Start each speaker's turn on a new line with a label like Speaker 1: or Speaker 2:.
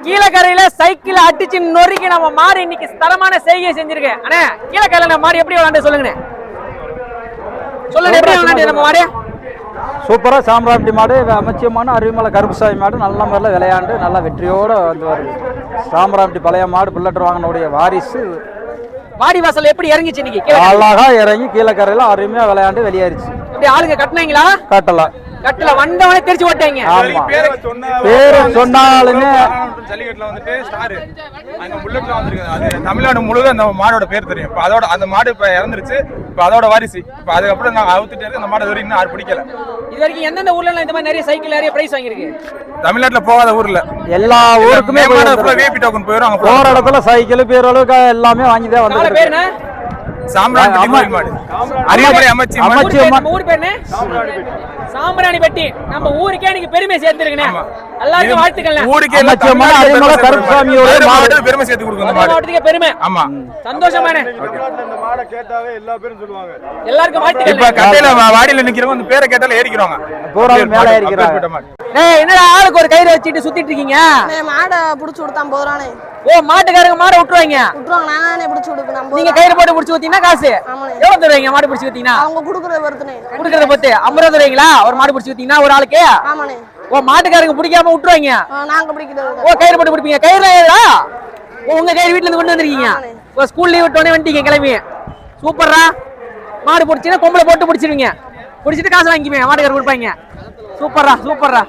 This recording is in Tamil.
Speaker 1: கீழக்கரையில சைக்கிள் அடிச்சு நொறுக்கி நம்ம மாடு இன்னைக்கு தரமான செய்கை செஞ்சிருக்கேன். அண்ணே கீழக்கரையில நம்ம மாடு எப்படி விளாண்டு சொல்லுங்க. சொல்லுங்க எப்படி விளாண்டு நம்ம மாடு.
Speaker 2: சூப்பரா சாம்ராட்டி மாடு அமைச்சமான அருவிமலை கருப்புசாமி மாடு நல்ல முறையில் விளையாண்டு நல்லா வெற்றியோட வந்து வருது. சாம்ராட்டி பழைய மாடு புல்லட் வாங்கினுடைய வாரிசு.
Speaker 1: வாடி வாசல் எப்படி இறங்கிச்சு இன்னைக்கு?
Speaker 2: அழகா இறங்கி கீழக்கரையில அருமையா விளையாண்டு வெளியேறிச்சு.
Speaker 1: இப்படி ஆளுங்க கட்டினீங்களா?
Speaker 2: கட்டலாம்.
Speaker 1: கட்டல வந்தவனே தெரிச்சு ஓட்டாங்க.
Speaker 2: பேரு சொன்னாலுமே
Speaker 3: ஜல்லிக்கட்டுல வந்துட்டு ஸ்டார் அங்க புல்லட்ல வந்திருக்கு. அது தமிழ்நாடு முழுவதும் அந்த மாடோட பேர் தெரியும். இப்ப அதோட அந்த மாடு இப்ப இறந்துருச்சு. இப்ப அதோட வாரிசு. இப்ப அதுக்கப்புறம் நான் அவுத்துட்டு இருக்கு. அந்த மாடு இன்னும் யாரும் பிடிக்கல.
Speaker 1: இது வரைக்கும் எந்தெந்த ஊர்ல இந்த மாதிரி நிறைய சைக்கிள் நிறைய பிரைஸ் வாங்கிருக்கு?
Speaker 3: தமிழ்நாட்டுல போகாத ஊர்ல
Speaker 2: எல்லா ஊருக்குமே
Speaker 3: விஐபி டோக்கன் போயிடும். அங்க
Speaker 2: போற இடத்துல சைக்கிள் பேரளவுக்கு எல்லாமே வாங்கிதான் வந்து.
Speaker 1: பேர் என்ன?
Speaker 3: சாம்ராட்டி மாடு. அரியமலை அமைச்சி
Speaker 1: ஊர் பேர் என்ன? சாம்பிராணிப்பட்டி. நம்ம ஊருக்கே நீங்க பெருமை சேர்த்துருக்கீங்க. எல்லாருக்கும் வாழ்த்துக்கள்.
Speaker 3: ஊருக்கே
Speaker 2: அரியமலை கருப்புசாமியோட மாடு
Speaker 3: பெருமை சேர்த்து கொடுக்கணும்.
Speaker 1: மாவட்டத்துக்கு பெருமை.
Speaker 3: ஆமா
Speaker 1: சந்தோஷமான
Speaker 4: இந்த மாடை கேட்டாவே எல்லா பேரும் சொல்லுவாங்க.
Speaker 1: எல்லாருக்கும் வாழ்த்துக்கள்.
Speaker 3: இப்ப கட்டையில வாடியில நிக்கிறவங்க அந்த பேரை கேட்டால ஏறிக்கிறாங்க.
Speaker 2: பூரா மேல ஏறிக்கிறாங்க.
Speaker 1: ஏய் என்னடா ஆளுக்கு ஒரு கயிறு வச்சிட்டு சுத்திட்டு இருக்கீங்க?
Speaker 5: மாடை புடிச்சு விடுதான் போறானே.
Speaker 1: ஓ மாட்டுக்காரங்க மாடை விட்டுருவாங்க.
Speaker 5: விட்டுருவாங்க. நானே புடிச்சு விடுறேன்.
Speaker 1: நீங்க கயிறு போட்டு புடிச்சு ஊத்தீங்கன்னா காசு எவ்வளவு தருவீங்க? மாடு புடிச்சு ஊத்தீங்கன்னா
Speaker 5: அவங்க குடுக்குறத பொறுத்துனே.
Speaker 1: குடுக்குறத பொறுத்து 50 ரூபா தருவீங்களா ஒரு மாடு புடிச்சு ஊத்தீங்கன்னா ஒரு ஆளுக்கு?
Speaker 5: ஆமாண்ணே.
Speaker 1: ஓ மாட்டுக்காரங்க பிடிக்காம விட்டுருவாங்க.
Speaker 5: நாங்க பிடிக்கிறது.
Speaker 1: ஓ கயிறு போட்டு பிடிப்பீங்க. கயிறுல ஏதா உங்க கயிறு வீட்டுல இருந்து கொண்டு வந்திருக்கீங்க. ஓ ஸ்கூல் லீவ் விட்டோடனே வந்துட்டீங்க கிளம்பி. சூப்பரா மாடு பிடிச்சின்னா கொம்பளை போட்டு பிடிச்சிருவீங்க. பிடிச்சிட்டு காசு வாங்கிப்பீங்க. மாட்டுக்காரர் கொடுப்பாங்க. சூப்பரா சூப்பரா.